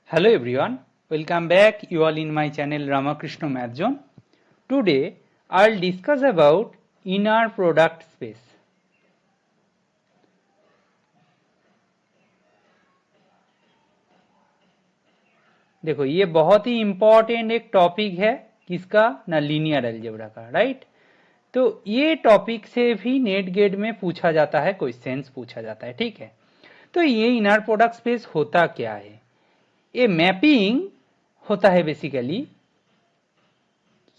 Hello everyone, welcome back you all in my channel Ramakrishna Math Zone. Today I'll discuss about inner product space. देखो ये बहुत ही important एक topic है किसका ना लीनियर अलजेब्रा का, राइट। तो ये टॉपिक से भी नेट गेट में पूछा जाता है, क्वेश्चंस पूछा जाता है, ठीक है। तो ये इनर प्रोडक्ट स्पेस होता क्या है? ये मैपिंग होता है बेसिकली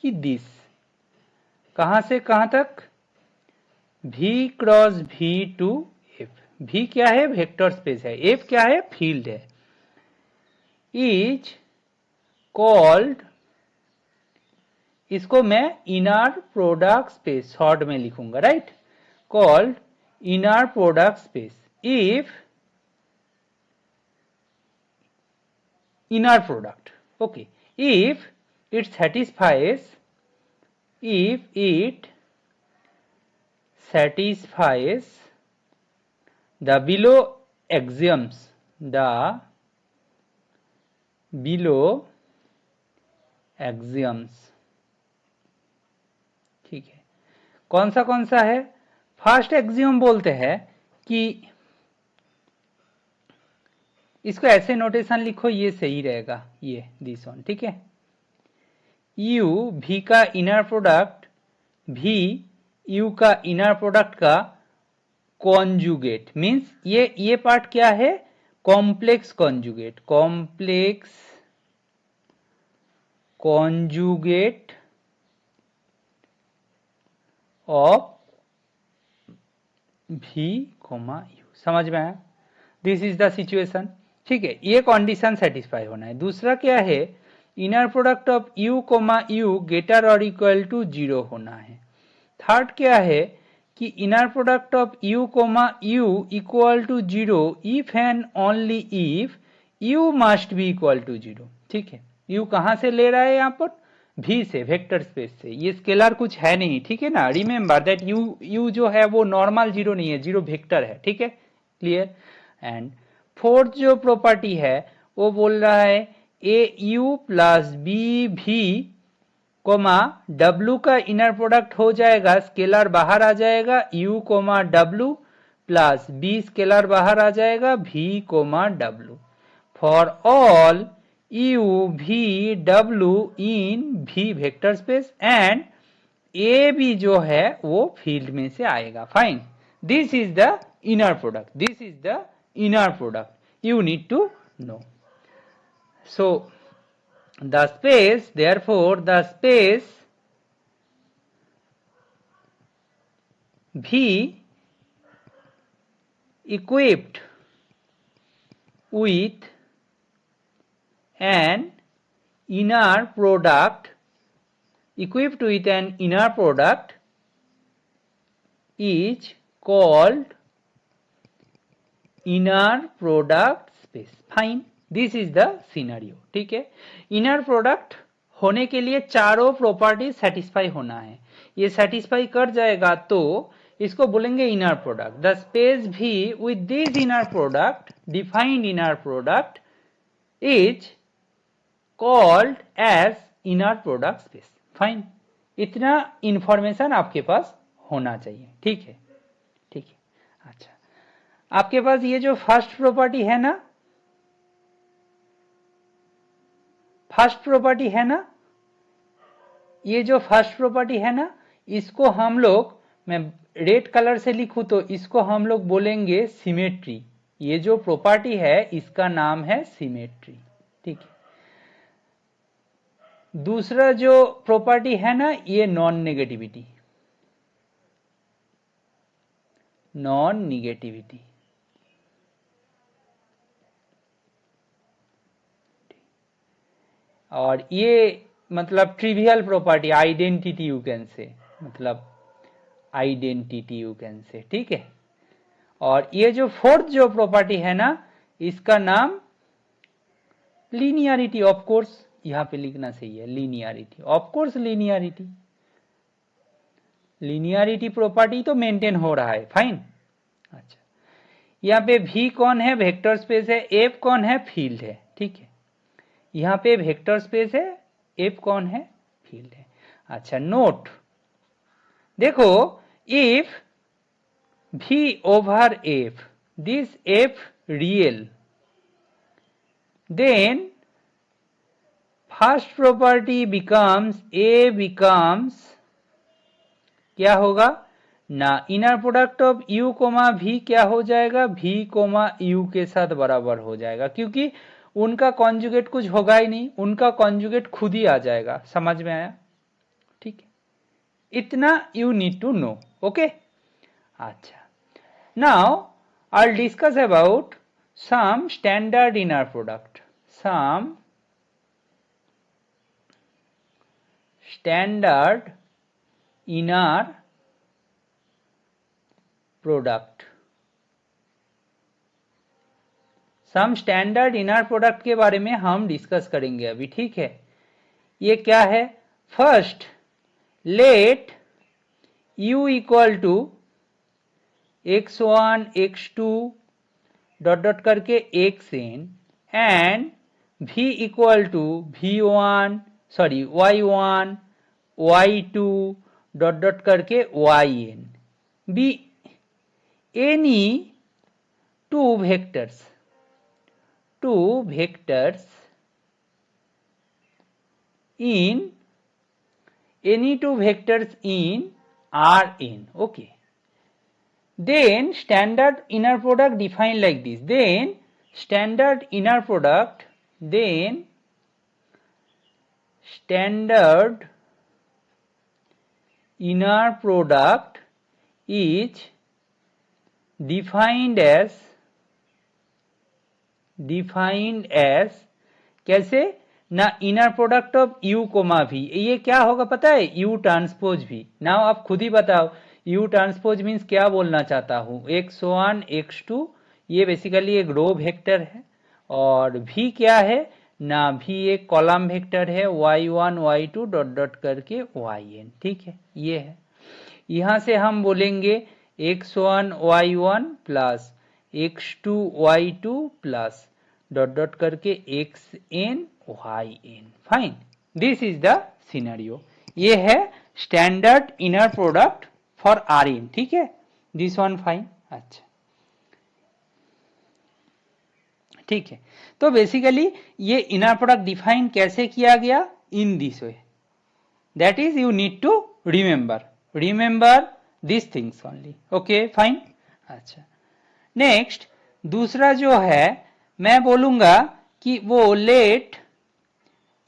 कि दिस कहां से कहां तक, V cross V to F। V क्या है? वेक्टर स्पेस है। F क्या है? फील्ड है। इज कॉल्ड, इसको मैं इनर प्रोडक्ट स्पेस शॉर्ट में लिखूंगा, right. Called inner product space if inner product, okay, if it satisfies the below axioms, ठीक है। कौन सा है? फर्स्ट एक्सियम बोलते हैं कि इसको ऐसे नोटेशन लिखो, ये सही रहेगा, ये दिस वन, ठीक है। यू भी का इनर प्रोडक्ट, भी यू का इनर प्रोडक्ट का कॉन्जुगेट मींस ये पार्ट क्या है? कॉम्प्लेक्स कॉन्जुगेट, ऑफ भी कोमा यू। समझ में आया? दिस इज द सिचुएशन, ठीक है। ये कंडीशन सेटिस्फाई होना है। दूसरा क्या है? Inner product of u comma u greater और इक्वल टू 0 होना है। थर्ड क्या है कि inner product of u comma u equal to 0 if and only if u must be equal to 0, ठीक है। यू कहां से ले रहा है? यहाँ पर V से, वेक्टर स्पेस से। ये स्केलर कुछ है नहीं, ठीक है ना। रिमेंबर दैट यू जो है वो नॉर्मल 0 नहीं है, 0 वेक्टर है, ठीक है, क्लियर। एंड फोर्थ जो प्रॉपर्टी है वो बोल रहा है ए यू प्लस बी भी कोमा डब्लू का इनर प्रोडक्ट हो जाएगा, स्केलर बाहर आ जाएगा, you coma W plus B scalar बाहर आ जाएगा, भी coma W for all you भी डब्लू इन भी vector space and A B जो है वो फील्ड में से आएगा। Fine, this is the inner product, this is the inner product you need to know. So the space, therefore the space V equipped with an inner product is called inner product space. Fine, this is the scenario, ठीक है। Inner product होने के लिए चारों property satisfy होना है। ये satisfy कर जाएगा तो इसको बोलेंगे inner product. The space v with this inner product, defined inner product, is called as inner product space. Fine, इतना इंफॉर्मेशन आपके पास होना चाहिए, ठीक है, ठीक है। अच्छा, आपके पास ये जो फर्स्ट प्रॉपर्टी है ना, ये जो फर्स्ट प्रॉपर्टी है ना, इसको हम लोग, मैं रेड कलर से लिखूं तो इसको हम लोग बोलेंगे सिमेट्री। ये जो प्रॉपर्टी है इसका नाम है सिमेट्री, ठीक है। दूसरा जो प्रॉपर्टी है ना, ये नॉन नेगेटिविटी, और ये मतलब trivial property, identity you can say, मतलब आइडेंटिटी यू कैन से, ठीक है। और ये जो फोर्थ जो प्रॉपर्टी है ना, इसका नाम लीनियरिटी। ऑफ कोर्स यहां पे लिखना सही है, linearity, of course linearity property तो मेंटेन हो रहा है। फाइन, अच्छा, यहाँ पे V कौन है? वेक्टर स्पेस है। F कौन है? फील्ड है, ठीक है। यहाँ पे वेक्टर स्पेस है, एफ कौन है, फील्ड है। अच्छा नोट देखो, if V over F, this F real, then first property becomes A becomes क्या होगा ना, inner product of U comma V क्या हो जाएगा, V कोमा U के साथ बराबर हो जाएगा, क्योंकि उनका कॉन्जुगेट कुछ होगा ही नहीं, उनका कॉन्जुगेट खुद ही आ जाएगा। समझ में आया? ठीक है, इतना you need to know. Okay, अच्छा now I'll discuss about some standard inner product, some standard inner product, some standard inner product के बारे में हम डिस्कस करेंगे अभी। ठीक है, ये क्या है, first let u equal to x1 x2 dot dot करके xn and v equal to v1 sorry y1 y2 dot dot करके yn be any two vectors in any two vectors in Rn. Okay, then standard inner product defined like this, then standard inner product is defined as कैसे ना, inner product of u comma v, ये क्या होगा पता है, u transpose v। Now आप खुद ही बताओ u ट्रांसपोज मीन्स क्या बोलना चाहता हूं, x1 x2 ये बेसिकली एक रो वेक्टर है, और v क्या है ना, v एक कॉलम वेक्टर है, y1 y2 डॉट डॉट करके yn। ठीक है, ये है, यहां से हम बोलेंगे x1 y1 plus x2 y2 plus dot dot करके xn yn। Fine, this is the scenario. ये है standard inner product for Rn। ठीक है, दिस वन फाइन। अच्छा ठीक है, तो बेसिकली ये इनर प्रोडक्ट डिफाइन कैसे किया गया, in this way, that is you need to remember this things only. Okay fine. अच्छा नेक्स्ट दूसरा जो है मैं बोलूंगा कि वो let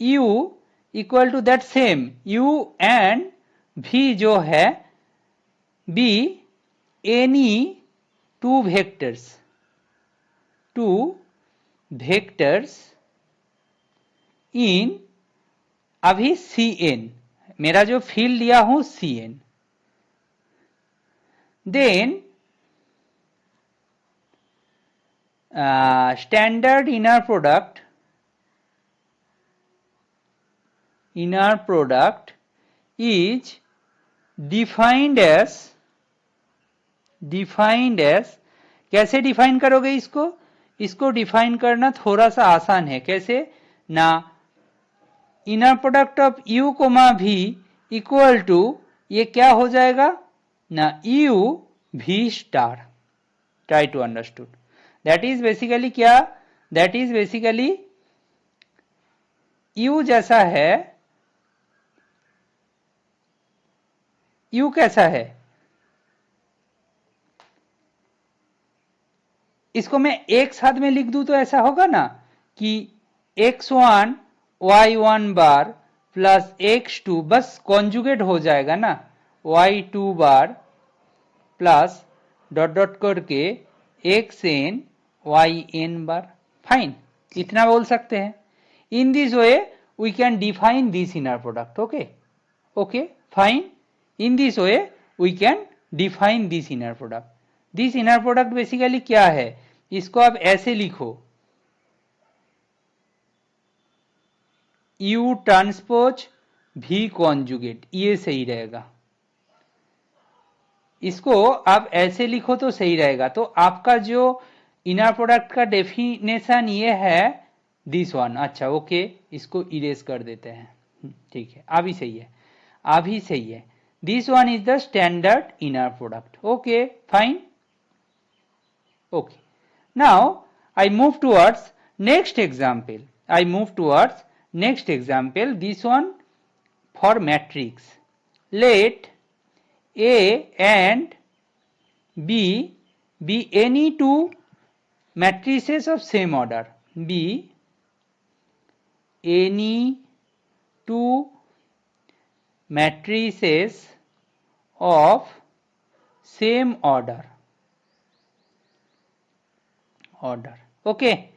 u equal to that same u and v जो है be any two vectors in, अभी Cn, मेरा जो फील्ड लिया हूं Cn, then standard inner product is defined as कैसे डिफाइन करोगे इसको डिफाइन करना थोड़ा सा आसान है। कैसे ना, inner product of u comma v equal to, ये क्या हो जाएगा ना, u v star. Try to understood, that is basically क्या, दैट इज बेसिकली u जैसा है, u कैसा है, इसको मैं एक साथ में लिख दूं तो ऐसा होगा ना कि x1 y1 बार प्लस x2, बस कॉन्जुगेट हो जाएगा ना, y2 bar plus dot dot करके xn yn बार। फाइन, इतना बोल सकते हैं। In this way we can define this inner product. Okay fine, in this way we can define this inner product. This inner product basically क्या है, इसको आप ऐसे लिखो, u ट्रांसपोज v कॉन्जुगेट, ये सही रहेगा। इसको आप ऐसे लिखो तो सही रहेगा। तो आपका जो इनर प्रोडक्ट का डेफिनेशन ये है दिस वन, अच्छा ओके, इसको इरेज कर देते हैं, ठीक है, अभी सही है, अभी सही है। This one is the standard inner product, okay fine, okay. Now I move towards next example. I move towards next example. This one for matrix. Let A and B be any two matrices of same order. Be any two matrices of same order. Okay,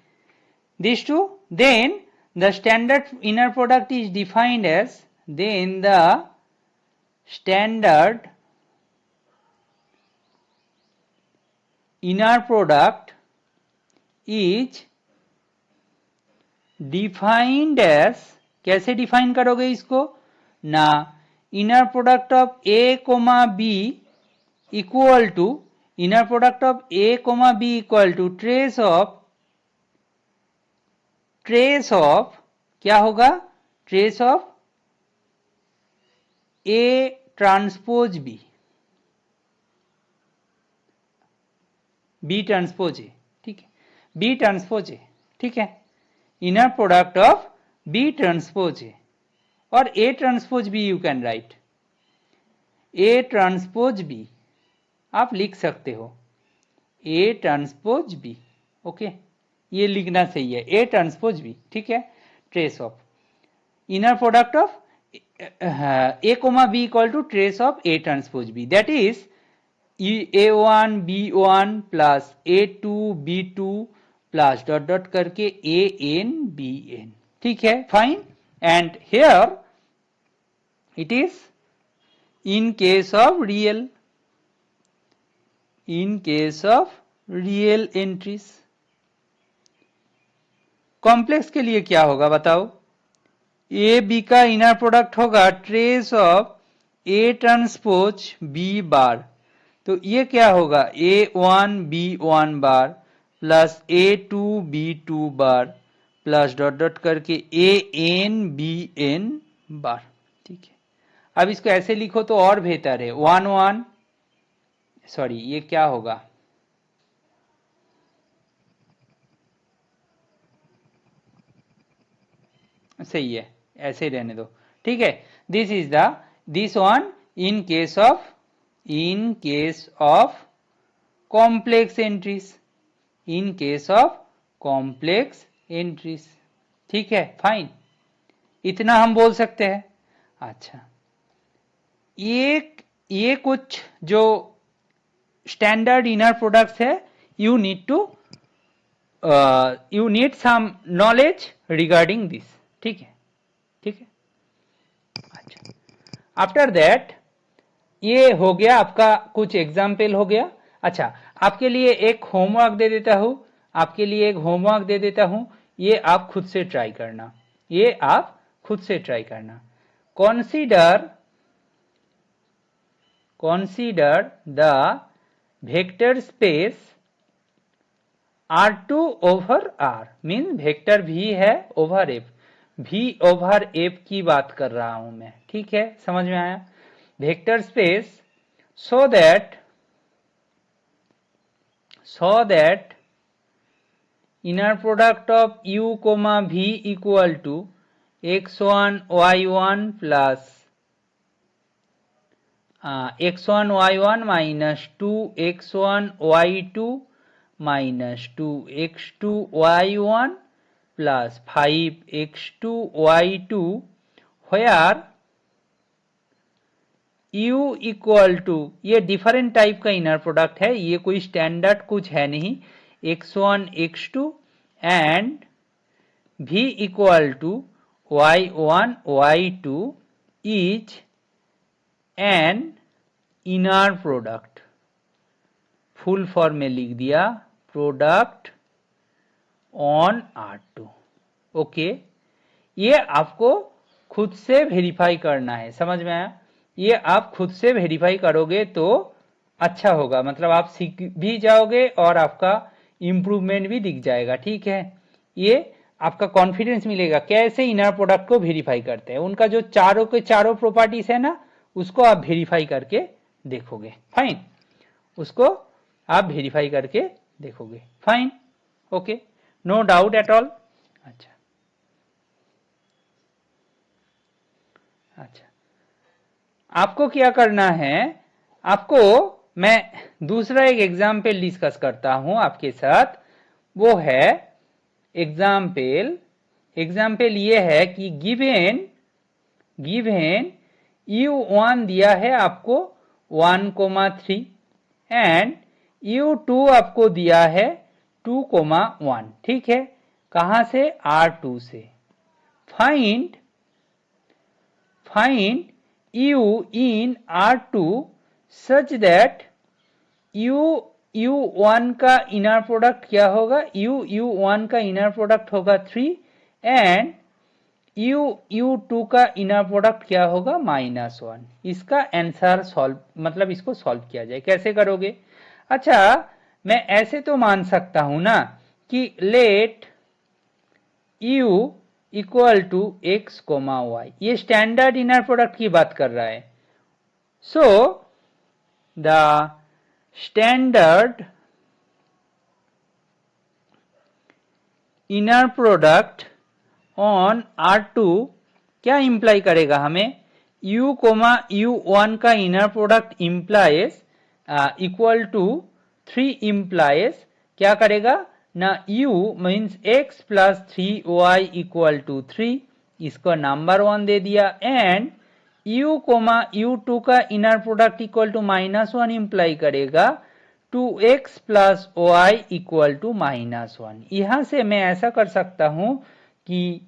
these two, then the standard inner product is defined as, then the standard inner product is defined as, कैसे define करोगे इसको ना, inner product of A comma B equal to, inner product of A comma B equal to trace of क्या होगा, trace of A transpose B, B transpose A, ठीक है, B transpose A, ठीक है, inner product of B transpose A, और A transpose B you can write, A transpose B आप लिख सकते हो, ए ट्रांसपोज बी, ओके, ये लिखना सही है, ए ट्रांसपोज बी, ठीक है, trace of inner product of A comma B equal to trace of A transpose b, that is A1 B1 plus A2 B2 plus dot dot करके AN BN, ठीक है, fine. And here it is in case of real, in case of real entries. Complex के लिए क्या होगा बताओ, a b का inner product होगा trace of A transpose b bar, तो ये क्या होगा, A1 B1 बार प्लस A2 B2 बार प्लस डॉट डॉट करके AN BN बार, ठीक है। अब इसको ऐसे लिखो तो और बेहतर है, 1 1, सॉरी ये क्या होगा, सही है, ऐसे ही रहने दो, ठीक है। This is the, this one in case of complex entries, in case of complex entries, ठीक है, फाइन, इतना हम बोल सकते हैं। अच्छा, ये कुछ जो स्टैंडर्ड इनर प्रोडक्ट्स है, you need some knowledge regarding this, ठीक है, ठीक है। अच्छा, आफ्टर दैट ये हो गया आपका कुछ एग्जाम्पल हो गया। अच्छा, आपके लिए एक होमवर्क दे देता हूं, आपके लिए एक होमवर्क दे देता हूं, ये आप खुद से ट्राई करना, ये आप खुद से ट्राई करना। consider the vector space R2 over R, mean vector V है over F, V over F की बात कर रहा हूं मैं, ठीक है, समझ में आया। Vector space so that inner product of U comma V equal to x1 y1 plus x1 y1 minus 2x1 y2 minus 2x2 y1 plus 5x2 y2 where U equal to, ये डिफरेंट टाइप का inner product है, ये कोई standard कुछ है नहीं, x1 x2 and V equal to y1 y2 is an inner product, full form में लिख दिया, प्रोडक्ट ऑन R2, ओके। ये आपको खुद से वेरीफाई करना है, समझ में आया, ये आप खुद से वेरीफाई करोगे तो अच्छा होगा, मतलब आप सीख भी जाओगे और आपका इंप्रूवमेंट भी दिख जाएगा, ठीक है। ये आपका कॉन्फिडेंस मिलेगा कैसे इनर प्रोडक्ट को वेरीफाई करते हैं। उनका जो चारों के चारों प्रॉपर्टीज है ना, उसको आप वेरीफाई करके देखोगे। फाइन, उसको आप वेरीफाई करके देखोगे। Fine, okay, no doubt at all. अच्छा अच्छा, आपको क्या करना है, आपको मैं दूसरा एक एग्जाम्पल डिस्कस करता हूं आपके साथ। वो है एग्जाम्पल ये है कि गिवेन u1 दिया है आपको 1,3 एंड u2 आपको दिया है 2,1। ठीक है, कहां से, R2 से। Find u in R2 such that u1 का इनर प्रोडक्ट क्या होगा, u1 का इनर प्रोडक्ट होगा 3 एंड u2 का इनर प्रोडक्ट क्या होगा -1। इसका आंसर सॉल्व, मतलब इसको सॉल्व किया जाए, कैसे करोगे। अच्छा, मैं ऐसे तो मान सकता हूं ना कि let u equal to x, y, ये स्टैंडर्ड इनर प्रोडक्ट की बात कर रहा है। So the standard inner product on R2 क्या इंप्लाई करेगा हमें, u, u1 का inner product implies equal to 3 implies क्या करेगा ना, u means x plus 3y equal to 3, इसको नंबर 1 दे दिया, एंड u, u2 का inner product equal to -1 imply करेगा 2x plus y equal to -1। यहां से मैं ऐसा कर सकता हूं कि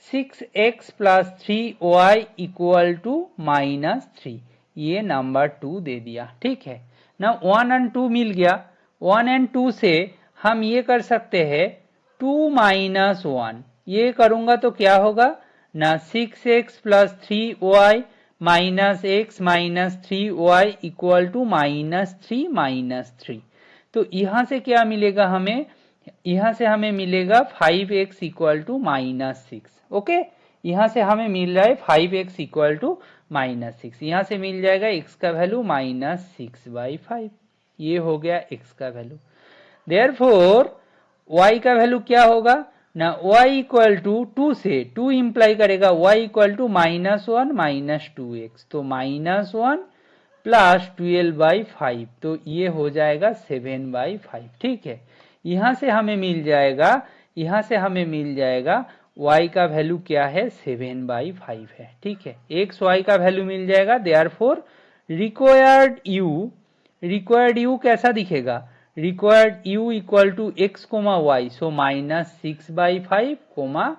6x plus 3y equal to -3, ये नंबर 2 दे दिया। ठीक है ना, 1 एंड 2 मिल गया। 1 एंड 2 से हम ये कर सकते हैं 2 -1, ये करूंगा तो क्या होगा ना, 6x plus 3y minus x minus 3y equal to -3। तो यहां से क्या मिलेगा हमें, यहां से हमें मिलेगा 5x इक्वल टू -6। ओके, यहां से हमें मिल रहा है 5x इक्वल टू -6, यहां से मिल जाएगा x का वैल्यू -6/5, ये हो गया x का वैल्यू। देयरफॉर y का वैल्यू क्या होगा ना, y इक्वल टू 2 से 2 इंप्लाई करेगा y इक्वल टू -1 - 2x, तो -1 प्लस 12/5, तो ये हो जाएगा 7/5। ठीक है, यहां से हमें मिल जाएगा y का वैल्यू क्या है, 7/5 है। ठीक है, x y का वैल्यू मिल जाएगा। देयरफॉर रिक्वायर्ड u कैसा दिखेगा, required u equal to x, y, so -6/5,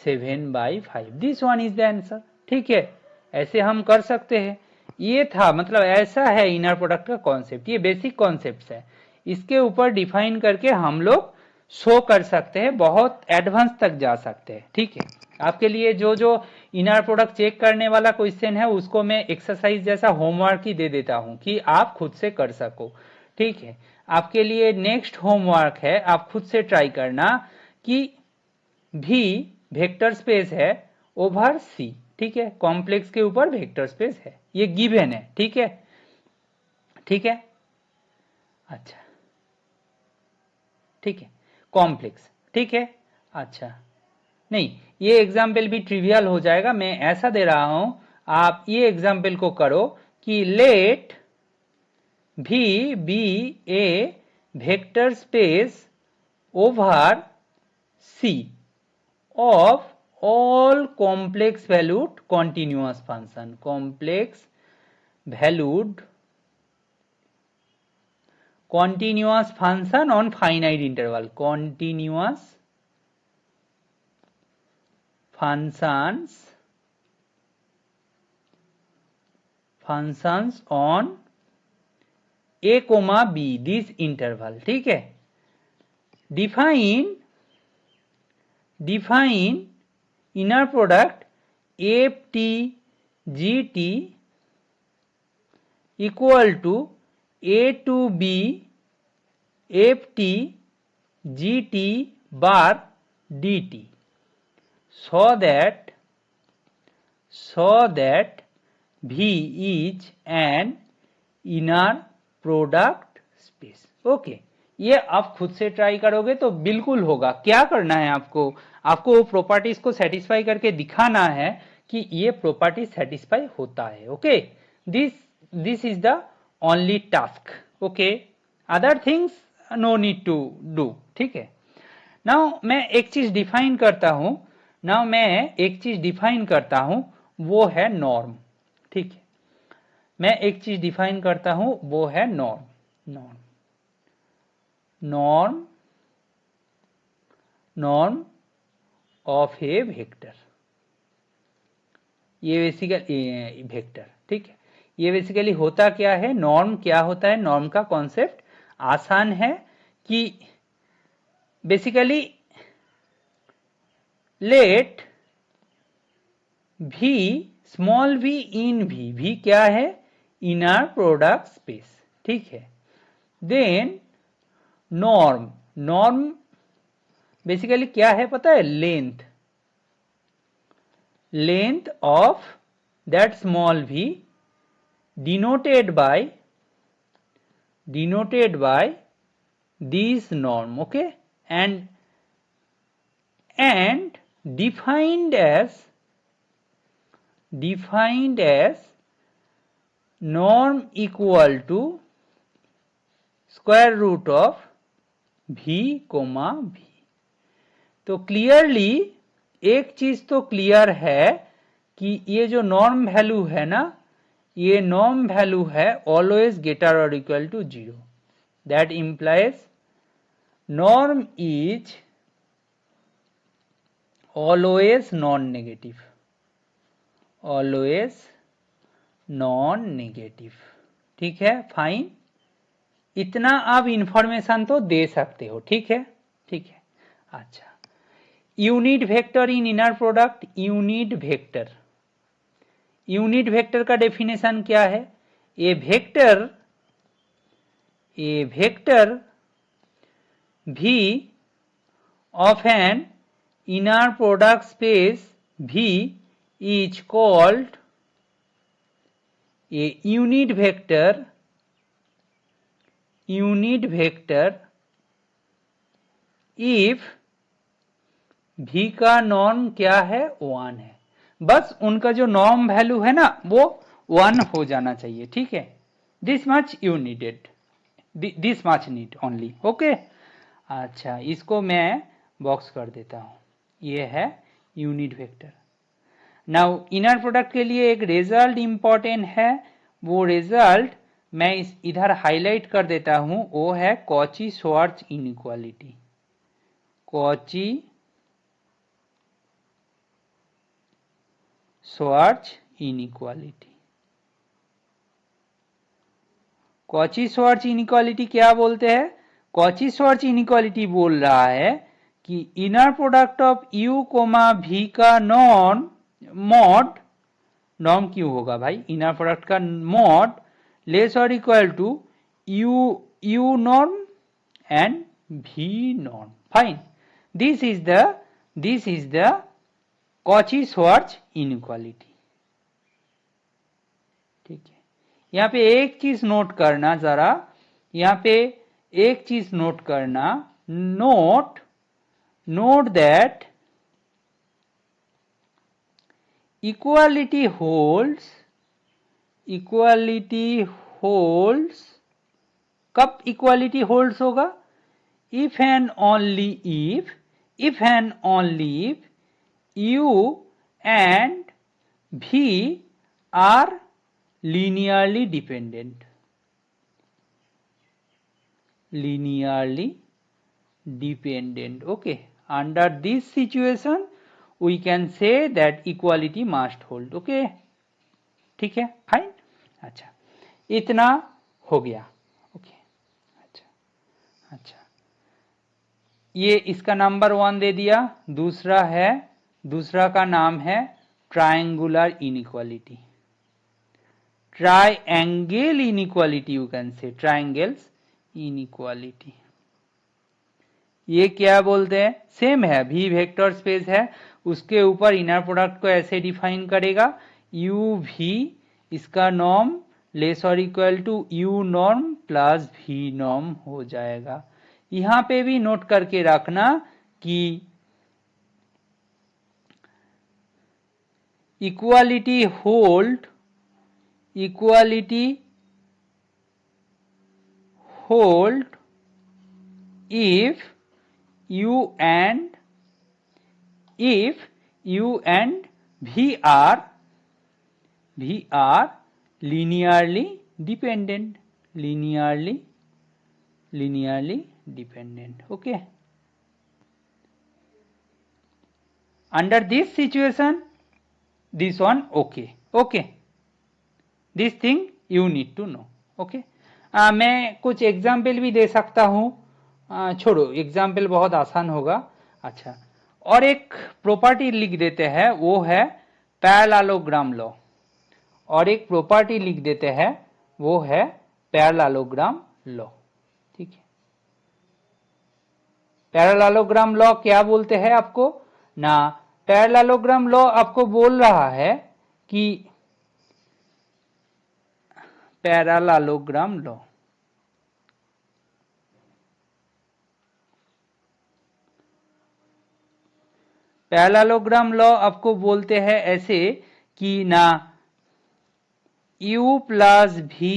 7/5, this one is the answer. ठीक है, ऐसे हम कर सकते हैं। ये था, मतलब ऐसा है इनर प्रोडक्ट का कॉन्सेप्ट, ये बेसिक कॉन्सेप्ट है। इसके ऊपर डिफाइन करके हम लोग शो कर सकते हैं, बहुत एडवांस तक जा सकते हैं। ठीक है, आपके लिए जो जो इनर प्रोडक्ट चेक करने वाला क्वेश्चन है उसको मैं एक्सरसाइज जैसा होमवर्क ही दे देता हूं कि आप खुद से कर सको। ठीक है, आपके लिए नेक्स्ट होमवर्क है, आप खुद से ट्राई करना कि भी वेक्टर स्पेस है ओवर सी। ठीक है, कॉम्प्लेक्स के ऊपर वेक्टर स्पेस है, ये गिवन है। ठीक है, ठीक है, अच्छा, ठीक है, कॉम्प्लेक्स। ठीक है, अच्छा, नहीं, ये एग्जाम्पल भी ट्रिवियल हो जाएगा, मैं ऐसा दे रहा हूं, आप ये एग्जाम्पल को करो कि late V be a vector space over C of all complex valued continuous function, complex valued continuous function on finite interval, continuous functions on a, b, this interval। ठीक है, define inner product ft gt equal to a to b ft gt bar dt। so that V is an inner product space. Okay, ये आप खुद से try करोगे तो बिल्कुल होगा। क्या करना है आपको, आपको प्रॉपर्टीज को सेटिस्फाई करके दिखाना है कि ये प्रॉपर्टी सेटिस्फाई होता है। Okay, this is the only task. Okay, other things no need to do. ठीक है, नाउ मैं एक चीज डिफाइन करता हूं, वो है नॉर्म। ठीक है, मैं एक चीज डिफाइन करता हूं, वो है नॉर्म ऑफ ए वेक्टर। ये बेसिकली वेक्टर, ठीक है, ये बेसिकली होता क्या है, नॉर्म क्या होता है, नॉर्म का कॉन्सेप्ट आसान है कि basically let V small v इन V क्या है, इनर प्रोडक्ट स्पेस। ठीक है, देन नॉर्म बेसिकली क्या है पता है, length of that small v denoted by this norm. Okay, and defined as norm equal to square root of v, तो clearly एक चीज तो क्लियर है कि ये जो नॉर्म वैल्यू है ना, ये नॉर्म वैल्यू है ऑलवेज ग्रेटर और equal to 0। That implies norm is always non negative. ठीक है, फाइन, इतना आप इंफॉर्मेशन तो दे सकते हो। ठीक है, अच्छा, यूनिट वेक्टर इन इनर प्रोडक्ट। यूनिट वेक्टर का डेफिनेशन क्या है, ए vector V of an inner product space V is called a unit vector if V का नॉर्म क्या है, 1 है। बस उनका जो नॉर्म वैल्यू है ना, वो 1 हो जाना चाहिए। ठीक है, this much need only. Okay, अच्छा, इसको मैं बॉक्स कर देता हूं, ये है unit vector. Now inner product के लिए एक रिजल्ट इंपॉर्टेंट है, वो रिजल्ट मैं इधर हाईलाइट कर देता हूं, वो है Cauchy Schwarz inequality. Cauchy Schwarz inequality क्या बोलते हैं, कॉची श्वार्ट्ज इनइक्वालिटी बोल रहा है कि inner product of u v का नॉर्म क्यों होगा भाई, इनर प्रोडक्ट का मॉड लेस और equal to u norm and v norm. Fine, this is the Cauchy Schwarz inequality. ठीक है, यहाँ पे एक चीज नोट करना, जरा यहाँ पे एक चीज नोट करना, नोट दैट इक्वालिटी होल्ड्स कब इक्वालिटी होल्ड्स होगा, if and only if u and v are linearly dependent. Okay, under this situation we can say that equality must hold. Okay, ठीक है, फाइन। अच्छा, इतना हो गया। ओके, अच्छा, ये इसका नंबर 1 दे दिया। दूसरा का नाम है triangular inequality, you can say triangles inequality. ये क्या बोलते हैं, सेम है, V वेक्टर स्पेस है, उसके ऊपर इनर प्रोडक्ट को ऐसे डिफाइन करेगा, यू वी, इसका नॉर्म लेस और equal to u norm plus v norm हो जाएगा। यहां पे भी नोट करके रखना कि equality hold if u and v are linearly dependent, okay. Under this situation, this one okay, this thing you need to know, okay. मैं कुछ एग्जाम्पल भी दे सकता हूं, छोड़ो एग्जाम्पल बहुत आसान होगा। अच्छा, और एक प्रॉपर्टी लिख देते हैं, वो है पैरेललोग्राम लॉ, और एक प्रॉपर्टी लिख देते हैं, वो है पैरेललोग्राम लॉ, ठीक है। पैरेललोग्राम लॉ क्या बोलते हैं आपको ना, पैरेललोग्राम लॉ आपको बोल रहा है कि पैरेललोग्राम लॉ, पैरेललोग्राम लॉ आपको बोलते हैं ऐसे कि ना u plus v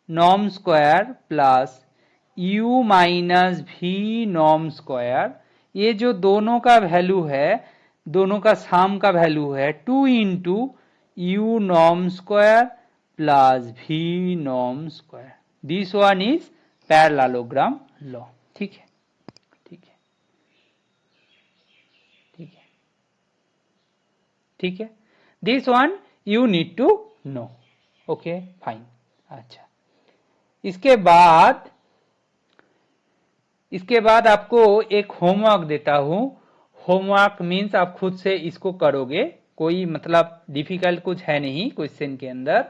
norm square plus u minus v norm square, ये जो दोनों का वैल्यू है, दोनों का सम का वैल्यू है 2 into u norm square plus v norm square, this one is parallelogram law, ठीक है, ठीक है, this one you need to know, okay fine. अच्छा, इसके बाद आपको एक होमवर्क देता हूं। होमवर्क मीन्स आप खुद से इसको करोगे, कोई मतलब डिफिकल्ट कुछ है नहीं क्वेश्चन के अंदर।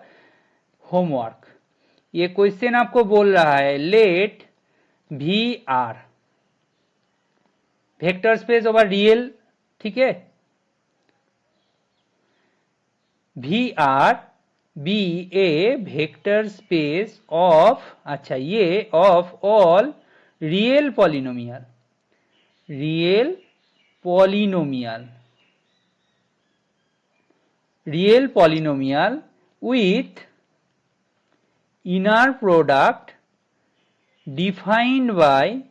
होमवर्क, ये क्वेश्चन आपको बोल रहा है let V R vector space over real, ठीक है, V R be a vector space of, अच्छा ये of all real polynomial with inner product defined by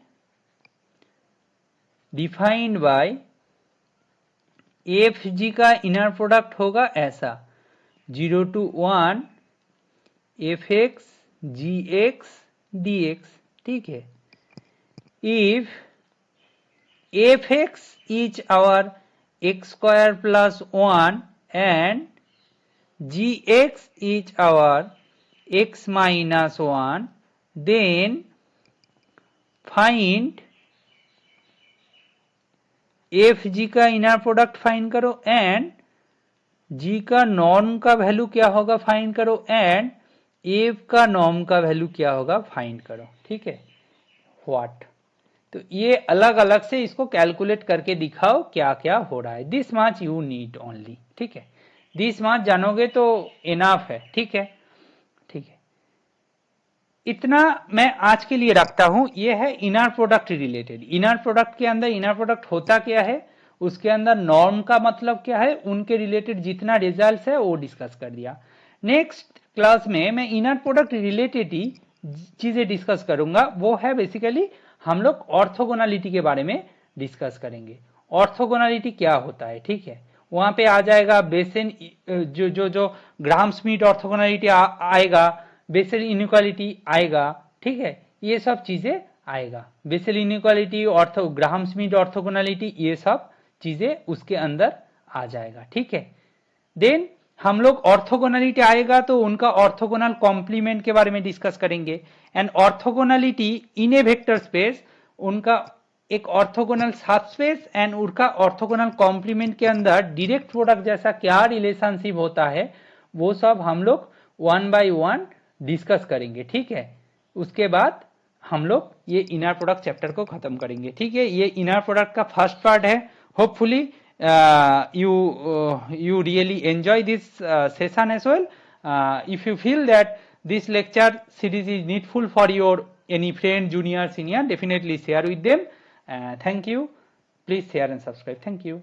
f g का इनर प्रोडक्ट होगा ऐसा 0 to 1 f x g x d x, ठीक है। If f x is our x square plus 1 and g x is our x minus 1, then find f g का inner product find करो and जी का norm का value क्या होगा find करो and F का नॉर्म का वैल्यू क्या होगा फाइंड करो, ठीक है। व्हाट, तो ये अलग अलग से इसको कैलकुलेट करके दिखाओ क्या क्या हो रहा है। This much you need only, ठीक है, दिस मच जानोगे तो इनफ है, ठीक है, ठीक है। इतना मैं आज के लिए रखता हूं। यह है inner product related. Inner product के अंदर इनर प्रोडक्ट होता क्या है, उसके अंदर नॉर्म का मतलब क्या है, उनके रिलेटेड जितना रिजल्ट है वो डिस्कस कर दिया। नेक्स्ट क्लास में मैं इनर प्रोडक्ट रिलेटेड ही चीजें डिस्कस करूंगा, वो है बेसिकली हम लोग ऑर्थोगोनलिटी के बारे में डिस्कस करेंगे। ऑर्थोगोनलिटी क्या होता है, ठीक है, वहां पे आ जाएगा बेसेल जो ग्राहम श्मिट ऑर्थोगोनलिटी आएगा, बेसेल इनइक्वालिटी आएगा, ठीक है, ये सब चीजें आएगा। Bessel inequality, Graham Schmidt orthogonality, ये सब चीजें उसके अंदर आ जाएगा, ठीक है। देन हम लोग ऑर्थोगोनलिटी आएगा तो उनका ऑर्थोगोनल कॉम्प्लीमेंट के बारे में डिस्कस करेंगे। And orthogonality in A vector space, उनका एक ऑर्थोगोनल सबस्पेस एंड उनका ऑर्थोगोनल कॉम्प्लीमेंट के अंदर डायरेक्ट प्रोडक्ट जैसा क्या रिलेशनशिप होता है, वो सब हम लोग 1 by 1 डिस्कस करेंगे, ठीक है। उसके बाद हम लोग ये इनर प्रोडक्ट चैप्टर को खत्म करेंगे। ठीक है, ये इनर प्रोडक्ट का फर्स्ट पार्ट है। Hopefully you really enjoy this session as well. If you feel that this lecture series is needful for your any friend, junior, senior, definitely share with them. Thank you. Please share and subscribe. Thank you.